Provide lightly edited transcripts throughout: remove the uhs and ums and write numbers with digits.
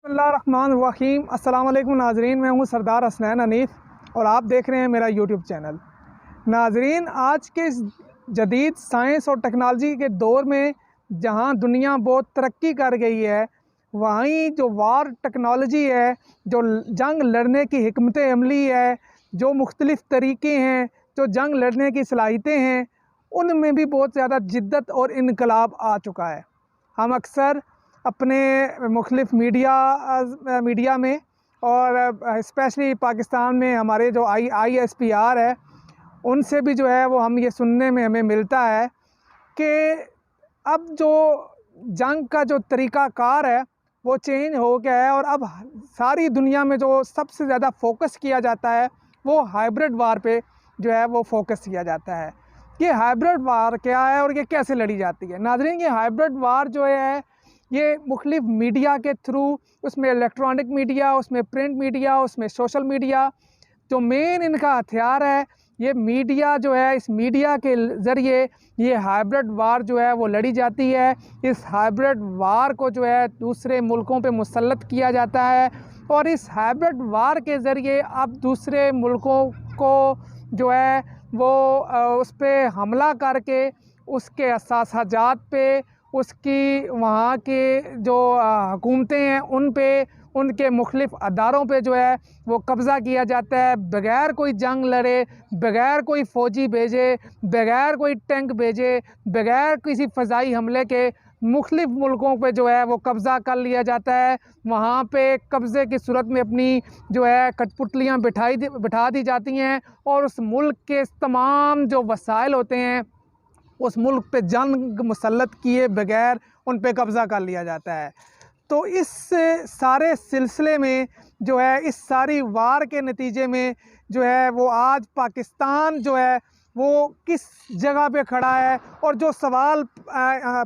बिस्मिल्लाहिर्रहमानिर्रहीम। अस्सलाम वालेकुम नाजरीन, मैं हूं सरदार हसनैन हनीफ़ और आप देख रहे हैं मेरा यूट्यूब चैनल। नाजरीन, आज के इस जदीद साइंस और टेक्नोलॉजी के दौर में जहां दुनिया बहुत तरक्की कर गई है, वहीं जो वार टेक्नोलॉजी है, जो जंग लड़ने की हिकमत अमली है, जो मुख्तलिफ़ तरीक़े हैं, जो जंग लड़ने की सलाहियतें हैं, उनमें भी बहुत ज़्यादा जिद्दत और इनकलाब आ चुका है। हम अक्सर अपने मुख्तलिफ़ मीडिया में और स्पेशली पाकिस्तान में हमारे जो ISPR है, उनसे भी जो है वो हम ये सुनने में हमें मिलता है कि अब जो जंग का जो तरीक़ाकार है वो चेंज हो गया है और अब सारी दुनिया में जो सबसे ज़्यादा फोकस किया जाता है वो हाइब्रिड वार पे जो है वो फोकस किया जाता है। ये हाइब्रिड वार क्या है और ये कैसे लड़ी जाती है? नाज़रीन, ये हाइब्रिड वार जो है ये मुख्तलिफ़ मीडिया के थ्रू, उसमें इलेक्ट्रॉनिक मीडिया, उसमें प्रिंट मीडिया, उसमें सोशल मीडिया, जो मेन इनका हथियार है, ये मीडिया जो है, इस मीडिया के ज़रिए ये हाइब्रिड वार जो है वो लड़ी जाती है। इस हाइब्रिड वार को जो है दूसरे मुल्कों पे मुसल्लत किया जाता है और इस हाइब्रिड वार के ज़रिए अब दूसरे मुल्कों को जो है वो उस पे हमला करके उसके असासाजात पे, उसकी वहाँ के जो हुकूमतें हैं उन पे, उनके मुख्तलिफ़ अदारों पे जो है वो कब्ज़ा किया जाता है, बग़ैर कोई जंग लड़े, बग़ैर कोई फ़ौजी भेजे, बग़ैर कोई टैंक भेजे, बग़ैर किसी फ़ज़ाई हमले के मुख्तलिफ़ मुल्कों पे जो है वो कब्ज़ा कर लिया जाता है। वहाँ पे कब्ज़े की सूरत में अपनी जो है कठपुतलियाँ बिठा दी जाती हैं और उस मुल्क के तमाम जो वसाइल होते हैं उस मुल्क पे जंग मुसल्लत किए बगैर उन पे कब्ज़ा कर लिया जाता है। तो इस सारे सिलसिले में जो है, इस सारी वार के नतीजे में जो है वो आज पाकिस्तान जो है वो किस जगह पे खड़ा है और जो सवाल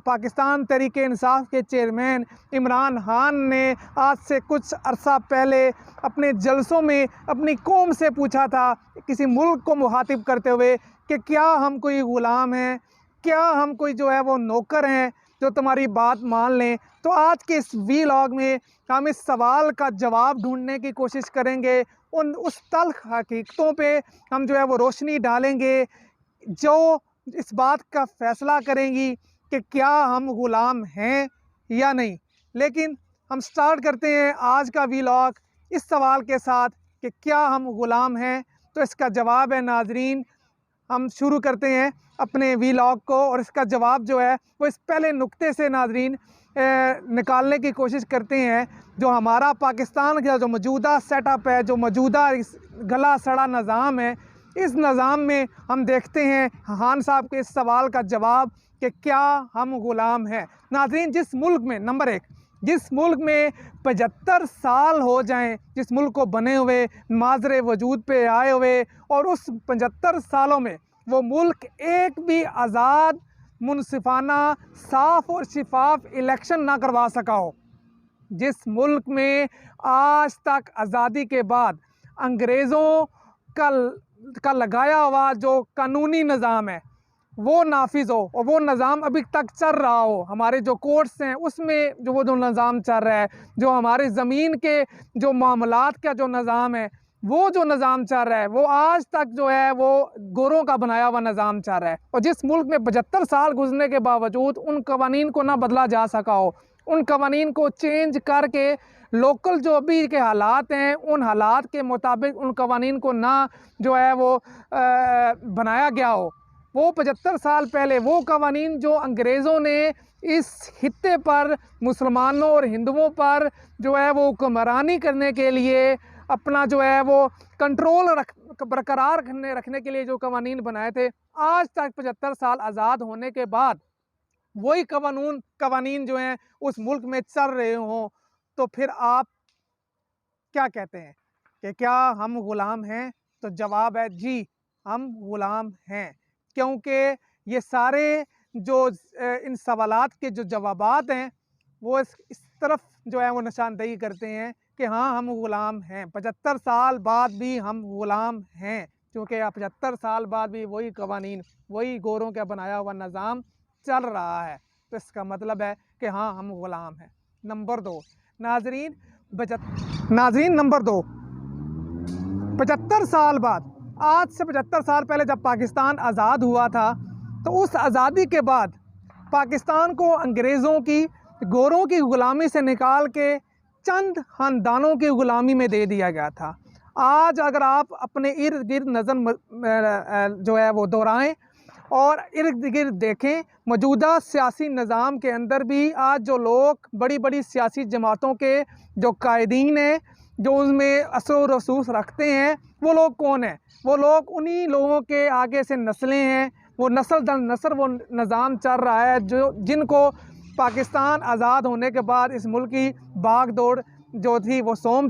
पाकिस्तान तहरीक-ए-इंसाफ के चेयरमैन इमरान खान ने आज से कुछ अरसा पहले अपने जलसों में अपनी कौम से पूछा था, किसी मुल्क को मुखातिब करते हुए, कि क्या हम कोई ग़ुलाम हैं, क्या हम कोई जो है वो नौकर हैं जो तुम्हारी बात मान लें? तो आज के इस वीलॉग में हम इस सवाल का जवाब ढूंढने की कोशिश करेंगे। उस तल्ख़ हकीकतों पे हम जो है वो रोशनी डालेंगे जो इस बात का फ़ैसला करेंगी कि क्या हम ग़ुलाम हैं या नहीं। लेकिन हम स्टार्ट करते हैं आज का वीलॉग इस सवाल के साथ कि क्या हम ग़ुलाम हैं? तो इसका जवाब है नाज़रीन, हम शुरू करते हैं अपने वीलॉग को और इसका जवाब जो है वो इस पहले नुक्ते से नाज़रीन निकालने की कोशिश करते हैं। जो हमारा पाकिस्तान का जो मौजूदा सेटअप है, जो मौजूदा इस गला सड़ा निज़ाम है, इस निज़ाम में हम देखते हैं खान साहब के इस सवाल का जवाब कि क्या हम ग़ुलाम हैं। नाज़रीन, जिस मुल्क में नंबर एक, जिस मुल्क में 75 साल हो जाएं, जिस मुल्क को बने हुए, माजरे वजूद पे आए हुए, और उस 75 सालों में वो मुल्क एक भी आज़ाद, मुनसिफाना, साफ़ और शिफाफ इलेक्शन ना करवा सका हो, जिस मुल्क में आज तक आज़ादी के बाद अंग्रेज़ों का लगाया हुआ जो कानूनी निज़ाम है वो नाफिज़ हो और वो निज़ाम अभी तक चल रहा हो, हमारे जो कोर्ट्स हैं उसमें जो निज़ाम चल रहा है, जो हमारे ज़मीन के जो मामलात का जो निज़ाम है, वो जो निज़ाम चल रहा है, वो आज तक जो है वो गोरों का बनाया हुआ निज़ाम चल रहा है। और जिस मुल्क में 75 साल गुजरने के बावजूद उन कवानीन को ना बदला जा सका हो, उन कवानीन को चेंज करके लोकल जो अभी के हालात हैं उन हालात के मुताबिक उन कवानीन को ना जो है वो बनाया गया हो, वो 75 साल पहले वो कवानीन जो अंग्रेज़ों ने इस खित्ते पर मुसलमानों और हिंदुओं पर जो है वो हुक्मरानी करने के लिए, अपना जो है वो कंट्रोल बरकरार रखने के लिए जो कवानीन बनाए थे, आज तक 75 साल आज़ाद होने के बाद वही कवानीन जो हैं उस मुल्क में चल रहे हों, तो फिर आप क्या कहते हैं कि क्या हम ग़ुलाम हैं? तो जवाब है जी, हम ग़ुलाम हैं, क्योंकि ये सारे जो इन सवालात के जो जवाबात हैं वो इस तरफ जो है वो निशानदेही करते हैं कि हाँ, हम ग़ुलाम हैं। 75 साल बाद भी हम ग़ुलाम हैं, क्योंकि 75 साल बाद भी वही कवानीन, वही गोरों का बनाया हुआ निज़ाम चल रहा है। तो इसका मतलब है कि हाँ, हम ग़ुलाम हैं। नंबर 2, नाज़रीन, नाजरीन नंबर 2, 75 साल बाद, आज से 75 साल पहले जब पाकिस्तान आज़ाद हुआ था, तो उस आज़ादी के बाद पाकिस्तान को अंग्रेज़ों की, गोरों की ग़ुलामी से निकाल के चंद ख़ानदानों की ग़ुलामी में दे दिया गया था। आज अगर आप अपने इर्द गिर्द नज़र जो है वो दोहराएं और इर्द गिर्द देखें, मौजूदा सियासी निज़ाम के अंदर भी आज जो लोग बड़ी बड़ी सियासी जमातों के जो कायदीन हैं, जो उनमें असर रसूख रखते हैं, वो लोग कौन हैं? वो लोग उन्हीं लोगों के आगे से नस्लें हैं। वो नस्ल दर नस्ल वो निज़ाम चल रहा है जिनको पाकिस्तान आज़ाद होने के बाद इस मुल्क की भाग दौड़ जो थी वो सौंप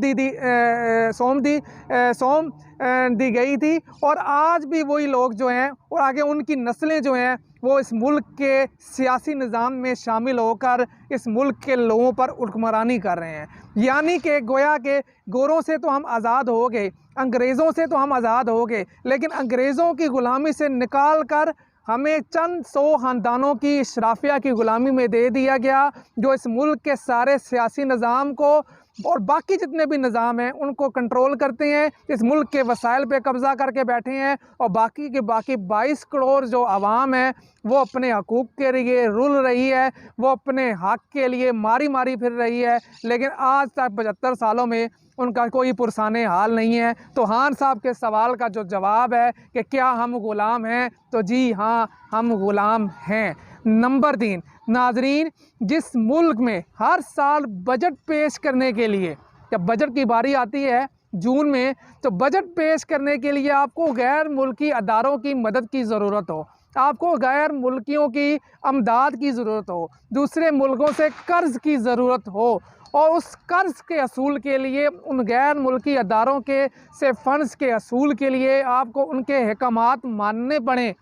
दी गई थी, और आज भी वही लोग जो हैं और आगे उनकी नस्लें जो हैं वो इस मुल्क के सियासी निज़ाम में शामिल होकर इस मुल्क के लोगों पर हुक्मरानी कर रहे हैं। यानी कि गोया के गोरों से तो हम आज़ाद हो गए, अंग्रेज़ों से तो हम आज़ाद हो गए, लेकिन अंग्रेज़ों की ग़ुलामी से निकाल कर हमें चंद 100 ख़ानदानों की इशराफिया की ग़ुलामी में दे दिया गया, जो इस मुल्क के सारे सियासी निज़ाम को और बाकी जितने भी निज़ाम हैं उनको कंट्रोल करते हैं, इस मुल्क के वसाइल पे कब्ज़ा करके बैठे हैं, और बाकी के बाकी 22 करोड़ जो आवाम है वो अपने हकूक़ के लिए रुल रही है, वो अपने हक़ के लिए मारी मारी फिर रही है, लेकिन आज तक 75 सालों में उनका कोई पुरसाने हाल नहीं है। तो खान साहब के सवाल का जो जवाब है कि क्या हम ग़ुलाम हैं, तो जी हाँ, हम ग़ुलाम हैं। नंबर 3, नाजरीन, जिस मुल्क में हर साल बजट पेश करने के लिए, जब बजट की बारी आती है जून में, तो बजट पेश करने के लिए आपको गैर मुल्की अदारों की मदद की ज़रूरत हो, आपको गैर मुल्कियों की अमदाद की ज़रूरत हो, दूसरे मुल्कों से कर्ज़ की ज़रूरत हो, और उस कर्ज़ के असूल के लिए उन गैर मुल्की अदारों के से फ़ंड्स के असूल के लिए आपको उनके अहकामात मानने पड़ें,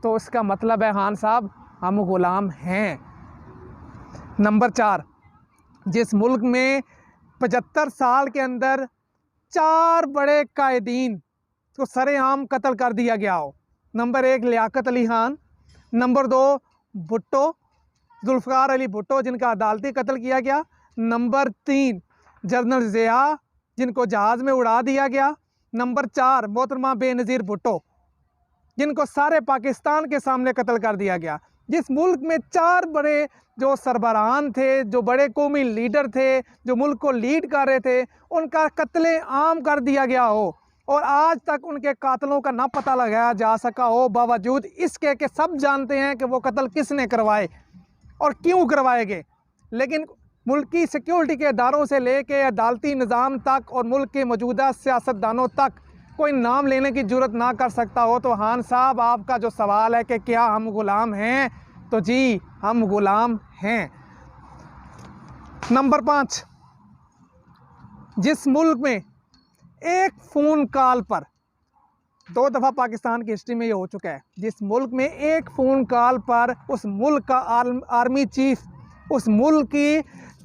तो इसका मतलब है खान साहब हम ग़ुलाम हैं। नंबर 4, जिस मुल्क में 75 साल के अंदर 4 बड़े कायदीन को सरेआम कत्ल कर दिया गया हो। नंबर 1 लियाकत अली खान, नंबर 2 भुट्टो, जुल्फ़िकार अली भुट्टो जिनका अदालती कत्ल किया गया, नंबर 3 जनरल ज़िया जिनको जहाज़ में उड़ा दिया गया, नंबर 4 मोहतरमा बेनज़ीर भुट्टो जिनको सारे पाकिस्तान के सामने कत्ल कर दिया गया। जिस मुल्क में 4 बड़े जो सरबराहान थे, जो बड़े कौमी लीडर थे, जो मुल्क को लीड कर रहे थे, उनका कत्ले आम कर दिया गया हो, और आज तक उनके कातलों का ना पता लगाया जा सका हो, बावजूद इसके कि सब जानते हैं कि वो कत्ल किसने करवाए और क्यों करवाए गए, लेकिन मुल्क की सिक्योरिटी के इदारों से लेके अदालती निज़ाम तक और मुल्क के मौजूदा सियासतदानों तक कोई नाम लेने की जुर्रत ना कर सकता हो। तो खान साहब, आपका जो सवाल है कि क्या हम ग़ुलाम हैं, तो जी हम ग़ुलाम हैं। नंबर 5, जिस मुल्क में एक फ़ोन कॉल पर 2 दफ़ा पाकिस्तान की हिस्ट्री में ये हो चुका है, जिस मुल्क में एक फ़ोन कॉल पर उस मुल्क का आर्मी चीफ, उस मुल्क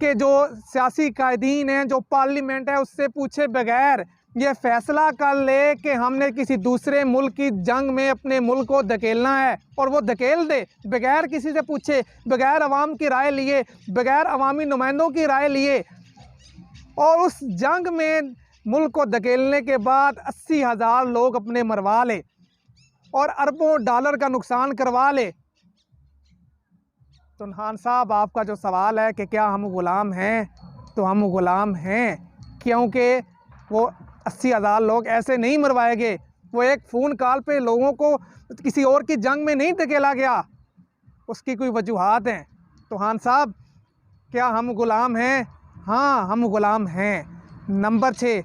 के जो सियासी कायदीन हैं, जो पार्लियामेंट है, उससे पूछे बगैर ये फ़ैसला कर ले कि हमने किसी दूसरे मुल्क की जंग में अपने मुल्क को धकेलना है, और वो धकेल दे बगैर किसी से पूछे, बगैर अवाम की राय लिए, बगैर अवामी नुमाइंदों की राय लिए, और उस जंग में मुल्क को धकेलने के बाद 80,000 लोग अपने मरवा ले और अरबों डॉलर का नुकसान करवा ले। तो खान साहब, आपका जो सवाल है कि क्या हम ग़ुलाम हैं, तो हम ग़ुलाम हैं, क्योंकि वो 80,000 लोग ऐसे नहीं मरवाए गए, वो एक फ़ोन कॉल पे लोगों को किसी और की जंग में नहीं धकेला गया, उसकी कोई वजूहात हैं। तो खान साहब, क्या हम ग़ुलाम हैं? हाँ, हम ग़ुलाम हैं। नंबर 6,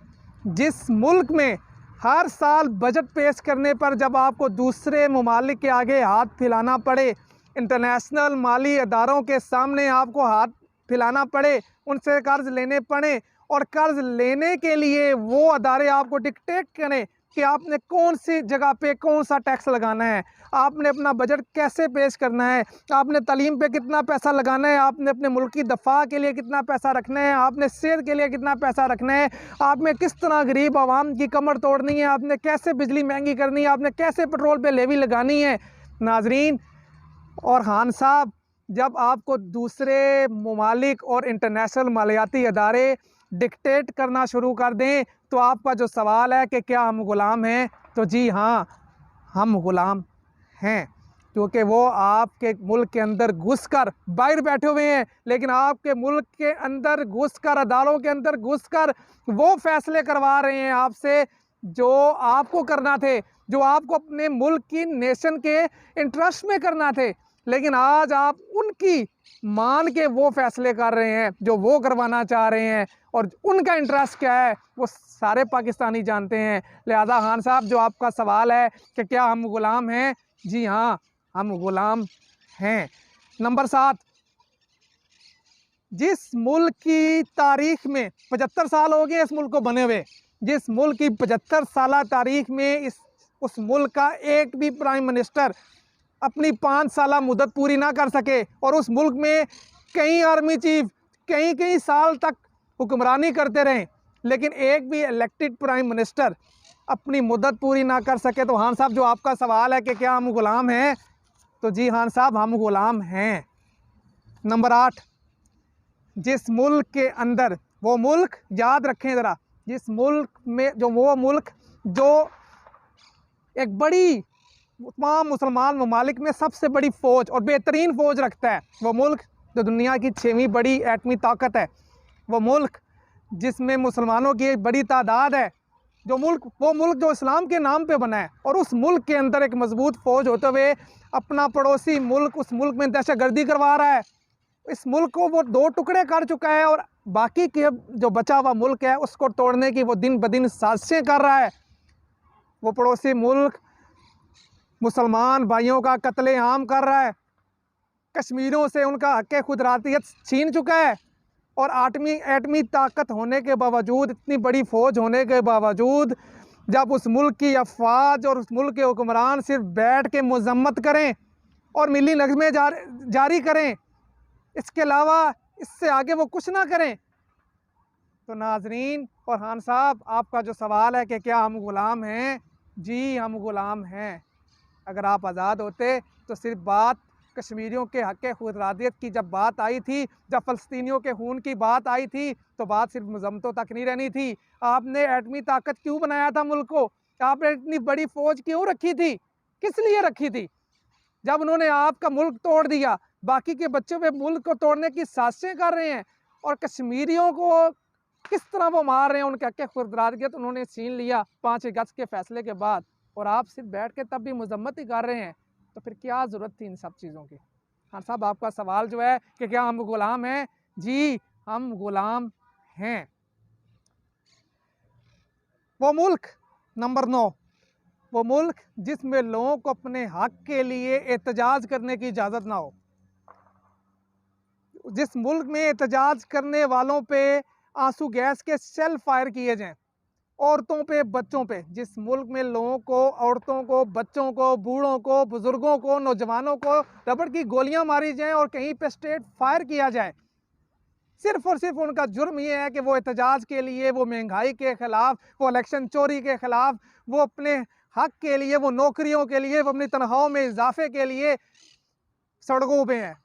जिस मुल्क में हर साल बजट पेश करने पर जब आपको दूसरे ममालिक के आगे हाथ फैलाना पड़े, इंटरनेशनल माली अदारों के सामने आपको हाथ फैलाना पड़े, उनसे कर्ज़ लेने पड़े, और कर्ज़ लेने के लिए वो अदारे आपको डिक्टेट करें कि आपने कौन सी जगह पे कौन सा टैक्स लगाना है, आपने अपना बजट कैसे पेश करना है, आपने तालीम पे कितना पैसा लगाना है, आपने अपने मुल्क की दफ़ा के लिए कितना पैसा रखना है, आपने सेहत के लिए कितना पैसा रखना है, आपने किस तरह गरीब आवाम की कमर तोड़नी है, आपने कैसे बिजली महंगी करनी है, आपने कैसे पेट्रोल पे लेवी लगानी है। नाजरीन और खान साहब, जब आपको दूसरे ममालिक और इंटरनेशनल मालियाती अदारे डिक्टेट करना शुरू कर दें, तो आपका जो सवाल है कि क्या हम ग़ुलाम हैं, तो जी हाँ, हम ग़ुलाम हैं। क्योंकि वो आपके मुल्क के अंदर घुसकर, बाहर बैठे हुए हैं, लेकिन आपके मुल्क के अंदर घुसकर, अदालतों के अंदर घुसकर वो फैसले करवा रहे हैं आपसे जो आपको करना थे, जो आपको अपने मुल्क की, नेशन के इंटरेस्ट में करना थे। लेकिन आज आप उनकी मान के वो फैसले कर रहे हैं जो वो करवाना चाह रहे हैं, और उनका इंटरेस्ट क्या है वो सारे पाकिस्तानी जानते हैं। लिहाजा खान साहब, जो आपका सवाल है कि क्या हम ग़ुलाम हैं, जी हाँ, हम ग़ुलाम हैं। नंबर 7, जिस मुल्क की तारीख में 75 साल हो गए इस मुल्क को बने हुए, जिस मुल्क की 75 साल तारीख में उस मुल्क का एक भी प्राइम मिनिस्टर अपनी 5 साल मुद्दत पूरी ना कर सके, और उस मुल्क में कई आर्मी चीफ कई साल तक हुक्मरानी करते रहें, लेकिन एक भी इलेक्टेड प्राइम मिनिस्टर अपनी मुद्दत पूरी ना कर सके, तो खान साहब, जो आपका सवाल है कि क्या हम ग़ुलाम हैं, तो जी खान साहब, हम ग़ुलाम हैं। नंबर 8, जिस मुल्क के अंदर, वो मुल्क याद रखें ज़रा, जिस मुल्क में, जो वो मुल्क जो एक बड़ी, तमाम मुसलमान ममालिक में सबसे बड़ी फ़ौज और बेहतरीन फ़ौज रखता है, वो मुल्क जो दुनिया की 6वीं बड़ी एटमी ताकत है, वो मुल्क जिसमें मुसलमानों की एक बड़ी तादाद है, जो मुल्क, वो मुल्क जो इस्लाम के नाम पे बना है, और उस मुल्क के अंदर एक मजबूत फ़ौज होते हुए अपना पड़ोसी मुल्क, उस मुल्क में दहशतगर्दी करवा रहा है। इस मुल्क को वो 2 टुकड़े कर चुका है, और बाकी के जो बचा हुआ मुल्क है उसको तोड़ने की वो दिन ब दिन साजिशें कर रहा है। वो पड़ोसी मुल्क मुसलमान भाइयों का कत्लेआम कर रहा है, कश्मीरियों से उनका हक़ खुदरातियत छीन चुका है, और एटमी ताकत होने के बावजूद, इतनी बड़ी फ़ौज होने के बावजूद, जब उस मुल्क की अफवाज और उस मुल्क के हुक्मरान सिर्फ बैठ के मज़म्मत करें और मिली नग़मे जारी करें, इसके अलावा इससे आगे वो कुछ ना करें, तो नाजरीन और खान साहब, आपका जो सवाल है कि क्या हम ग़ुलाम हैं, जी हम ग़ुलाम हैं। अगर आप आज़ाद होते तो सिर्फ बात कश्मीरियों के हक़ खुदरादियत की जब बात आई थी, जब फ़लस्तीनियों के खून की बात आई थी, तो बात सिर्फ मज़म्मतों तक नहीं रहनी थी। आपने एटमी ताकत क्यों बनाया था मुल्क को? आपने इतनी बड़ी फ़ौज क्यों रखी थी? किस लिए रखी थी? जब उन्होंने आपका मुल्क तोड़ दिया, बाकी के बच्चों पे मुल्क को तोड़ने की साजिशें कर रहे हैं, और कश्मीरियों को किस तरह वो मार रहे हैं, उनके हक़ खुदरादियत उन्होंने छीन लिया 5 अगस्त के फ़ैसले के बाद, और आप सिर्फ बैठ के तब भी मज़म्मत ही कर रहे हैं, तो फिर क्या ज़रूरत थी इन सब चीज़ों की? हाँ साहब, आपका सवाल जो है कि क्या हम ग़ुलाम हैं, जी हम ग़ुलाम हैं। वो मुल्क नंबर 9, वो मुल्क जिसमें लोगों को अपने हक़ के लिए एहतजाज करने की इजाज़त ना हो, जिस मुल्क में एहतजाज करने वालों पे आंसू गैस के सेल फायर किए जाएं, औरतों पे, बच्चों पे, जिस मुल्क में लोगों को, औरतों को, बच्चों को, बूढ़ों को, बुज़ुर्गों को, नौजवानों को रबड़ की गोलियां मारी जाएं और कहीं पे स्ट्रेट फायर किया जाए, सिर्फ और सिर्फ उनका जुर्म ये है कि वो एहतजाज के लिए, वो महंगाई के ख़िलाफ़, वो इलेक्शन चोरी के ख़िलाफ़, वो अपने हक़ के लिए, वो नौकरियों के लिए, वो अपनी तनख्वाहों में इजाफे के लिए सड़कों पे हैं,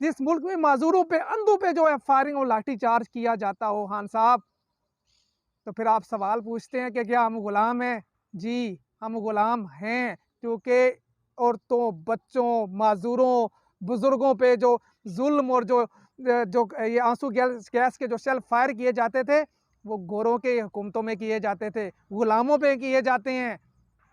जिस मुल्क में माजूरों पे, अंधों पे जो है फायरिंग और लाठी चार्ज किया जाता हो, खान साहब, तो फिर आप सवाल पूछते हैं कि क्या हम ग़ुलाम हैं? जी हम ग़ुलाम हैं, क्योंकि औरतों, बच्चों, माजूरों, बुज़ुर्गों पे जो जुल्म और जो ये आंसू गैस के जो शेल फायर किए जाते थे, वो गोरों के हुकूमतों में किए जाते थे, ग़ुलामों पे किए जाते हैं,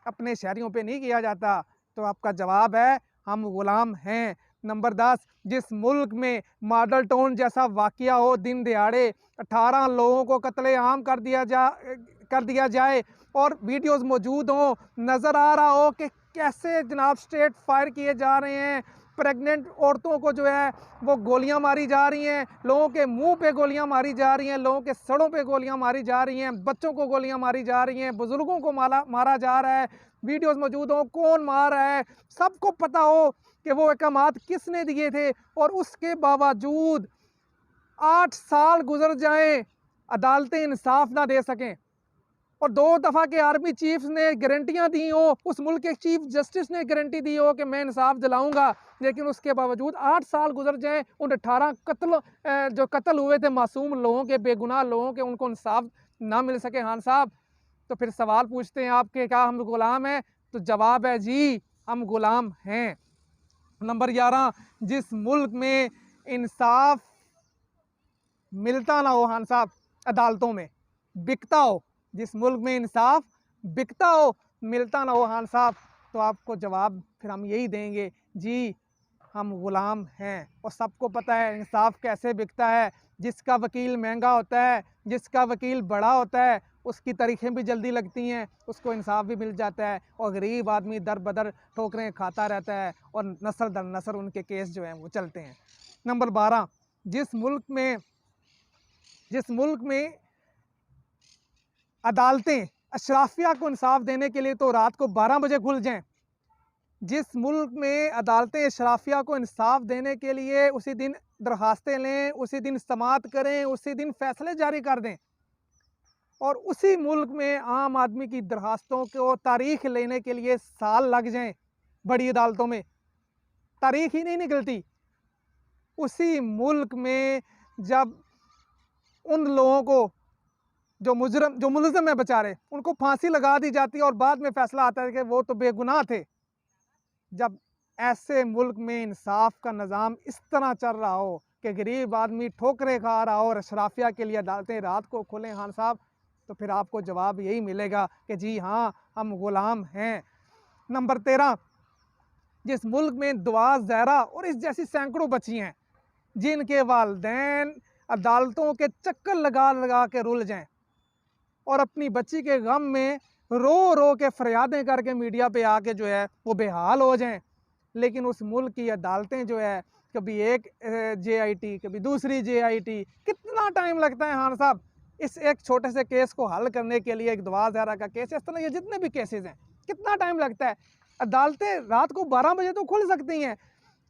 अपने शहरियों पे नहीं किया जाता। तो आपका जवाब है हम ग़ुलाम हैं। नंबर 10, जिस मुल्क में मॉडल टाउन जैसा वाक़या हो, दिन दिहाड़े 18 लोगों को कत्लेआम कर दिया जाए, और वीडियोस मौजूद हों, नज़र आ रहा हो कि कैसे जनाब स्ट्रेट फायर किए जा रहे हैं, प्रेग्नेंट औरतों को जो है वो गोलियां मारी जा रही हैं, लोगों के मुंह पे गोलियां मारी जा रही हैं, लोगों के सड़ों पे गोलियां मारी जा रही हैं, बच्चों को गोलियां मारी जा रही हैं, बुज़ुर्गों को मारा जा रहा है, वीडियोस मौजूद हो, कौन मार रहा है, सबको पता हो कि वो अहकामात किसने दिए थे, और उसके बावजूद 8 साल गुजर जाएं, अदालतें इंसाफ ना दे सकें, और 2 दफ़ा के आर्मी चीफ ने गारंटियां दी हो, उस मुल्क के चीफ जस्टिस ने गारंटी दी हो कि मैं इंसाफ दिलाऊंगा, लेकिन उसके बावजूद 8 साल गुजर जाएं, उन 18 जो कत्ल हुए थे मासूम लोगों के, बेगुनाह लोगों के, उनको इंसाफ ना मिल सके खान साहब, तो फिर सवाल पूछते हैं आपके, क्या हम गुलाम हैं? तो जवाब है जी, हम गुलाम हैं। नंबर 11, जिस मुल्क में इंसाफ मिलता ना हो खान साहब, अदालतों में बिकता हो, जिस मुल्क में इंसाफ बिकता हो, मिलता ना हो खान साहब, तो आपको जवाब फिर हम यही देंगे, जी हम गुलाम हैं। और सबको पता है इंसाफ कैसे बिकता है। जिसका वकील महंगा होता है, जिसका वकील बड़ा होता है, उसकी तारीखें भी जल्दी लगती हैं, उसको इंसाफ भी मिल जाता है, और गरीब आदमी दर बदर ठोकरें खाता रहता है, और नस्ल दर नस्ल उनके केस जो हैं वो चलते हैं। नंबर 12, जिस मुल्क में अदालतें अशराफिया को इंसाफ देने के लिए तो रात को 12 बजे खुल जाएं, जिस मुल्क में अदालतें अशराफिया को इंसाफ देने के लिए उसी दिन दरखास्तें लें, उसी दिन समाअत करें, उसी दिन फैसले जारी कर दें, और उसी मुल्क में आम आदमी की दरखास्तों को तारीख लेने के लिए साल लग जाएं, बड़ी अदालतों में तारीख ही नहीं निकलती, उसी मुल्क में जब उन लोगों को जो मुलज़िम है बेचारे, उनको फांसी लगा दी जाती है और बाद में फैसला आता है कि वो तो बेगुनाह थे, जब ऐसे मुल्क में इंसाफ का निज़ाम इस तरह चल रहा हो कि गरीब आदमी ठोकरें खा रहा हो और अशराफिया के लिए अदालतें रात को खुलें खान साहब, तो फिर आपको जवाब यही मिलेगा कि जी हाँ, हम गुलाम हैं। नंबर 13, जिस मुल्क में दुआ ज़हरा और इस जैसी सैकड़ों बच्ची हैं जिनके वालिदैन अदालतों के चक्कर लगा लगा के रुल जाएं और अपनी बच्ची के गम में रो रो के फरियादें करके मीडिया पे आके जो है वो बेहाल हो जाएं, लेकिन उस मुल्क की अदालतें जो है कभी एक JIT कभी दूसरी JIT, कितना टाइम लगता है खान साहब इस एक छोटे से केस को हल करने के लिए। एक दुआ ज़हरा का केस, इस तरह ये जितने भी केसेस हैं, कितना टाइम लगता है। अदालतें रात को 12 बजे तो खुल सकती हैं,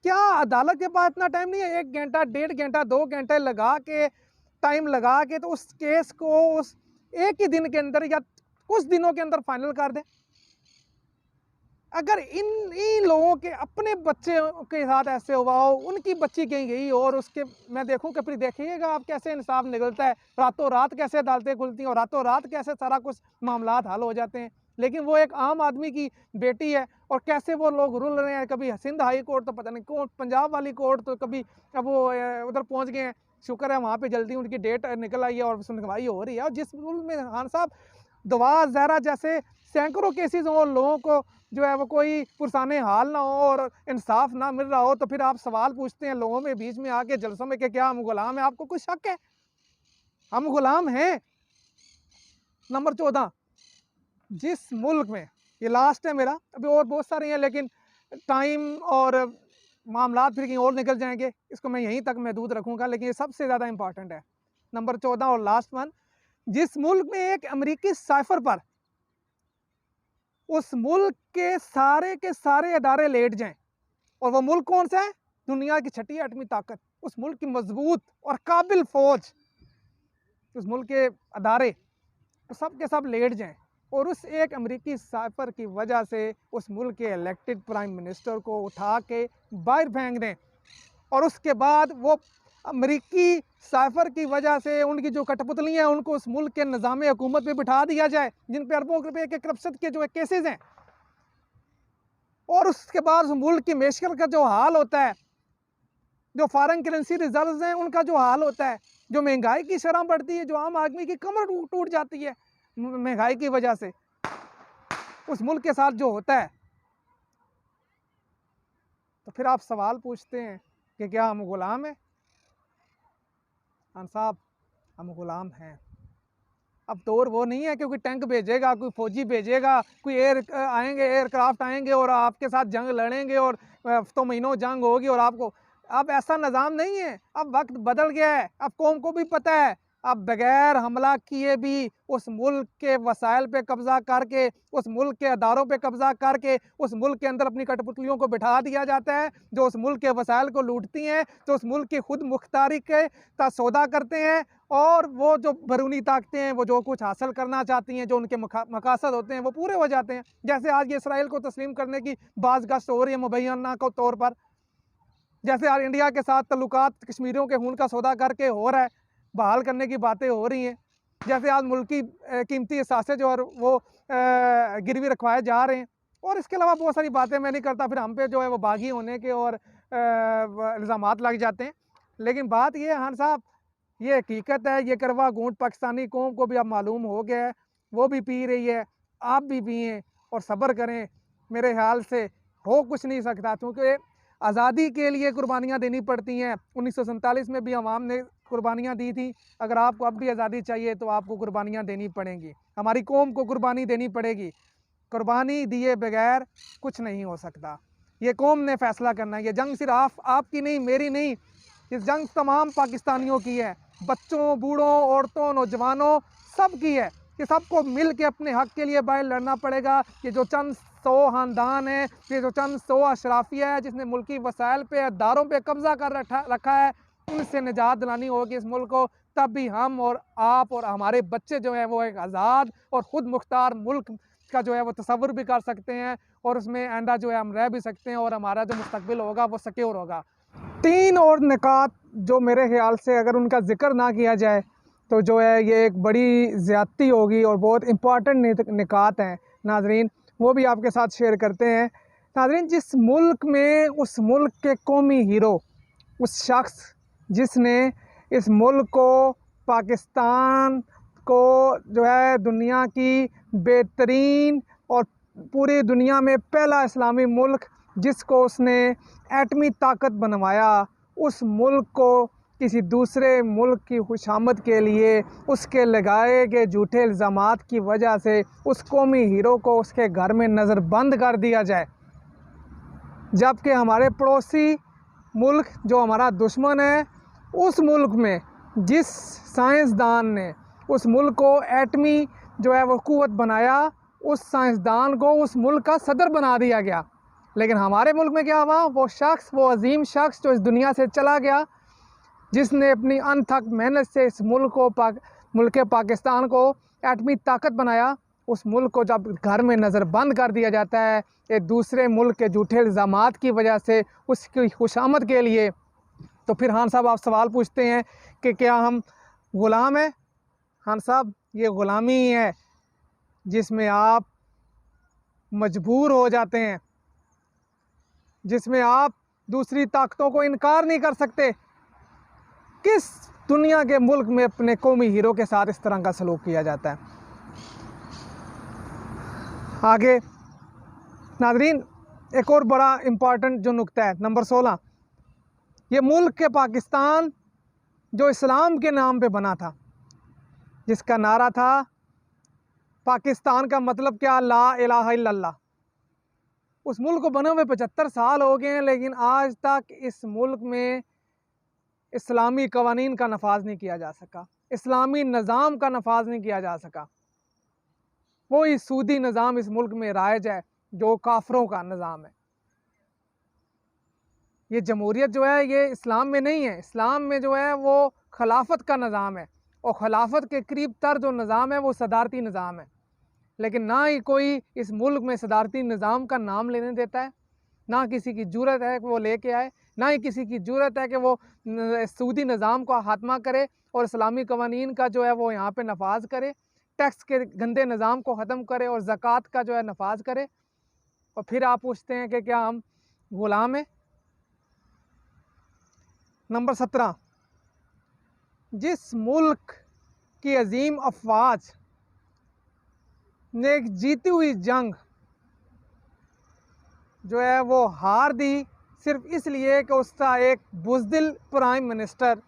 क्या अदालत के पास इतना टाइम नहीं है? 1 घंटा, 1.5 घंटा, 2 घंटे लगा के, टाइम लगा के तो उस केस को उस एक ही दिन के अंदर या कुछ दिनों के अंदर फाइनल कर दें। अगर इन लोगों के अपने बच्चे के साथ ऐसे हुआ हो, उनकी बच्ची कहीं गई और उसके मैं देखूं कि फिर देखिएगा आप कैसे इंसाफ निकलता है, रातों रात कैसे अदालतें खुलती हैं और रातों रात कैसे सारा कुछ मामला हल हो जाते हैं। लेकिन वो एक आम आदमी की बेटी है और कैसे वो लोग रुल रहे हैं, कभी सिंध हाई कोर्ट तो पता नहीं कौन, पंजाब वाली कोर्ट तो कभी अब वो उधर पहुँच गए हैं, शुक्र है वहाँ पे जल्दी उनकी डेट निकल आई है और सुनवाई हो रही है। और जिस मुल्क में खान साहब दुआ ज़हरा जैसे सैकड़ों केसेस हों, लोगों को जो है वो कोई पुरसाने हाल ना हो और इंसाफ ना मिल रहा हो, तो फिर आप सवाल पूछते हैं लोगों में बीच में आके जलसों में कि क्या हम गुलाम हैं? आपको कोई शक है? हम गुलाम हैं। नंबर 14, जिस मुल्क में, ये लास्ट है मेरा, अभी और बहुत सारे हैं लेकिन टाइम और मामला फिर कहीं और निकल जाएंगे, इसको मैं यहीं तक महदूद रखूँगा, लेकिन ये सबसे ज़्यादा इंपॉर्टेंट है। नंबर 14 और लास्ट वन, जिस मुल्क में एक अमेरिकी साइफर पर उस मुल्क के सारे अदारे लेट जाएं, और वो मुल्क कौन सा है? दुनिया की 6ठी 8वीं ताकत, उस मुल्क की मजबूत और काबिल फौज, उस मुल्क के अदारे तो सब के सब लेट जाएं, और उस एक अमेरिकी साइफर की वजह से उस मुल्क के इलेक्टेड प्राइम मिनिस्टर को उठा के बाहर फेंक दें, और उसके बाद वो अमेरिकी साइफर की वजह से उनकी जो कठपुतलियाँ हैं उनको उस मुल्क के निज़ाम हुकूमत पे बिठा दिया जाए जिन पर अरबों रुपये के करप्शन के जो केसेस हैं, और उसके बाद उस मुल्क की मेशकल का जो हाल होता है, जो फॉरेन करेंसी रिजर्व्स हैं उनका जो हाल होता है, जो महंगाई की शरह बढ़ती है, जो आम आदमी की कमर टूट जाती है महंगाई की वजह से, उस मुल्क के साथ जो होता है, तो फिर आप सवाल पूछते हैं कि क्या हम गुलाम हैं? खान साहब, हम गुलाम हैं। अब दौर वो नहीं है कि कोई टैंक भेजेगा, कोई फौजी भेजेगा, कोई एयरक्राफ्ट आएंगे और आपके साथ जंग लड़ेंगे और हफ्तों महीनों जंग होगी और आपको, अब ऐसा निज़ाम नहीं है। अब वक्त बदल गया है, अब कौम को भी पता है, अब बगैर हमला किए भी उस मुल्क के वसाइल पे कब्ज़ा करके, उस मुल्क के अदारों पे कब्ज़ा करके, उस मुल्क के अंदर अपनी कठपुतलियों को बिठा दिया जाता है, जो उस मुल्क के वसाइल को लूटती हैं, जो उस मुल्क की खुद मुख्तारी का सौदा करते हैं, और वो जो बैरूनी ताकतें हैं, वो जो कुछ हासिल करना चाहती हैं, जो उनके मकासद होते हैं, वो पूरे हो जाते हैं। जैसे आज ये इसराइल को तस्लीम करने की बाज़ गश्त हो रही है मुबैना के तौर पर, जैसे आज इंडिया के साथ तल्लुकात कश्मीरियों के खून का सौदा करके हो रहा है, बहाल करने की बातें हो रही हैं, जैसे आज मुल्की कीमती असासे जो है वो गिरवी रखवाए जा रहे हैं, और इसके अलावा बहुत सारी बातें मैं नहीं करता, फिर हम पे जो है वो बागी होने के और इल्ज़ामात लग जाते हैं। लेकिन बात ये है खान साहब, ये हकीकत है, ये करवा घूंट पाकिस्तानी कौम को भी अब मालूम हो गया है, वो भी पी रही है, आप भी पिएँ और सब्र करें। मेरे ख्याल से हो कुछ नहीं सकता, क्योंकि आज़ादी के लिए कुर्बानियाँ देनी पड़ती हैं। 1947 में भी अवाम ने कुर्बानियाँ दी थी, अगर आपको अब भी आज़ादी चाहिए तो आपको कुर्बानियाँ देनी पड़ेंगी, हमारी कौम को कुर्बानी देनी पड़ेगी। कुर्बानी दिए बगैर कुछ नहीं हो सकता। ये कौम ने फ़ैसला करना है, ये जंग सिर्फ आपकी नहीं, मेरी नहीं, इस जंग तमाम पाकिस्तानियों की है, बच्चों, बूढ़ों, औरतों, नौजवानों, सब की है। कि सबको मिल के अपने हक़ के लिए बाहर लड़ना पड़ेगा। ये जो चंद 100 ख़ानदान है, ये जो चंद 100 अशराफिया है जिसने मुल्की वसाइल पे, अदारों पे कब्ज़ा कर रखा है, उनसे निजात दिलानी होगी इस मुल्क को। तब भी हम और आप और हमारे बच्चे जो हैं वो एक आज़ाद और ख़ुद मुख्तार मुल्क का जो है वो तसव्वुर भी कर सकते हैं, और उसमें आइंदा जो है हम रह भी सकते हैं, और हमारा जो मुस्तकबिल होगा वो सिक्योर होगा। 3 और निकात जो मेरे ख़्याल से अगर उनका ज़िक्र ना किया जाए तो जो है ये एक बड़ी ज़्यादती होगी, और बहुत इम्पॉर्टेंट निकात हैं नाज़रीन, वो भी आपके साथ शेयर करते हैं। नाज़रीन, जिस मुल्क में उस मुल्क के कौमी हीरो, उस शख्स जिसने इस मुल्क को, पाकिस्तान को जो है दुनिया की बेहतरीन और पूरी दुनिया में पहला इस्लामी मुल्क जिसको उसने एटमी ताकत बनवाया, उस मुल्क को किसी दूसरे मुल्क की खुशामद के लिए उसके लगाए गए झूठे इल्ज़ामात की वजह से उस कौमी हीरो को उसके घर में नज़रबंद कर दिया जाए, जबकि हमारे पड़ोसी मुल्क जो हमारा दुश्मन है, उस मुल्क में जिस साइंसदान ने उस मुल्क को एटमी जो है वो क़ुव्वत बनाया, उस साइंसदान को उस मुल्क का सदर बना दिया गया। लेकिन हमारे मुल्क में क्या हुआ? वो शख्स, वो अजीम शख्स जो इस दुनिया से चला गया, जिसने अपनी अनथक मेहनत से इस मुल्क पाकिस्तान को एटमी ताकत बनाया, उस मुल्क को जब घर में नज़रबंद कर दिया जाता है एक दूसरे मुल्क के झूठे इल्ज़ामात की वजह से उसकी खुशामद के लिए, तो फिर खान साहब आप सवाल पूछते हैं कि क्या हम ग़ुलाम हैं? खान साहब, ये ग़ुलामी ही है जिसमें आप मजबूर हो जाते हैं, जिसमें आप दूसरी ताकतों को इनकार नहीं कर सकते। किस दुनिया के मुल्क में अपने कौमी हीरो के साथ इस तरह का सलूक किया जाता है? आगे नाज़रीन, एक और बड़ा इम्पॉर्टेंट जो नुक्ता है, नंबर 16, ये मुल्क के पाकिस्तान जो इस्लाम के नाम पे बना था, जिसका नारा था पाकिस्तान का मतलब क्या, ला इलाहा इल्लल्लाह, उस मुल्क को बने हुए 75 साल हो गए हैं, लेकिन आज तक इस मुल्क में इस्लामी कवानीन का नफाज नहीं किया जा सका, इस्लामी निज़ाम का नफाज नहीं किया जा सका। वही सूदी निज़ाम इस मुल्क में राइज है जो काफरों का निज़ाम है। ये जमहूरियत जो है ये इस्लाम में नहीं है, इस्लाम में जो है वो खिलाफत का निज़ाम है, और खिलाफत के करीब तर जो निज़ाम है वो सदारती निज़ाम है। लेकिन ना ही कोई इस मुल्क में सदारती निज़ाम का नाम लेने देता है, ना किसी की जुर्रत है कि वो लेके आए, ना ही किसी की जुर्रत है कि वो सूदी निज़ाम का खात्मा करे और इस्लामी कवानीन का जो है वो यहाँ पे नफाज करे, टैक्स के गंदे निज़ाम को ख़त्म करे और ज़कात का जो है नफाज करे। और फिर आप पूछते हैं कि क्या हम ग़ुलाम हैं? नंबर 17, जिस मुल्क की अजीम अफवाज ने एक जीती हुई जंग जो है वो हार दी, सिर्फ इसलिए कि उसका एक बुज़दिल प्राइम मिनिस्टर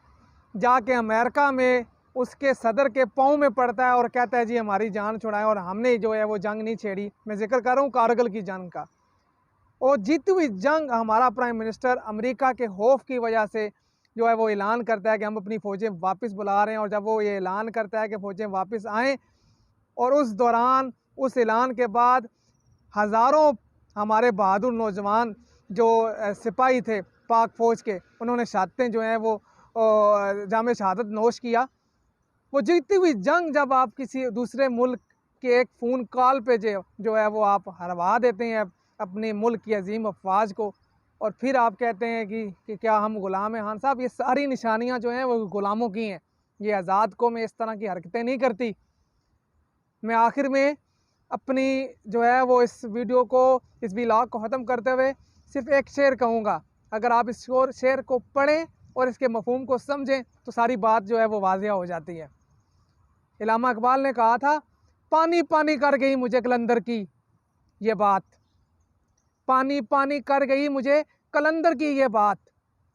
जाके अमेरिका में उसके सदर के पाँव में पड़ता है और कहता है जी हमारी जान छुड़ाएं, और हमने जो है वो जंग नहीं छेड़ी। मैं जिक्र कर रहा हूँ कारगिल की जंग का। और जीती हुई जंग हमारा प्राइम मिनिस्टर अमेरिका के खौफ की वजह से जो है वो ऐलान करता है कि हम अपनी फ़ौजें वापस बुला रहे हैं, और जब वो ये ऐलान करता है कि फ़ौजें वापस आएँ, और उस दौरान उस ऐलान के बाद हज़ारों हमारे बहादुर नौजवान जो सिपाही थे पाक फ़ौज के, उन्होंने शहादतें जो हैं वो जाम शहादत नोश किया। वो जीती हुई जंग जब आप किसी दूसरे मुल्क के एक फ़ोन कॉल पे जो है वो आप हरवा देते हैं अपने मुल्क की अजीम अफवाज को, और फिर आप कहते हैं कि क्या हम ग़ुलाम हैं। खान साहब, ये सारी निशानियां जो हैं वो ग़ुलामों की हैं। ये आज़ाद कौम इस तरह की हरकतें नहीं करती। मैं आखिर में अपनी जो है वो इस वीडियो को, इस व्लॉग को ख़त्म करते हुए सिर्फ़ एक शेर कहूँगा। अगर आप इस शेर को पढ़ें और इसके मफ़हूम को समझें तो सारी बात जो है वो वाज़िया हो जाती है। इल्लामा इकबाल ने कहा था, पानी पानी कर गई मुझे कलंदर की ये बात, पानी पानी कर गई मुझे कलंदर की ये बात,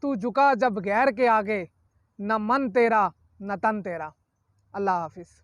तू झुका जब गैर के आगे, न मन तेरा न तन तेरा। अल्लाह हाफिज़।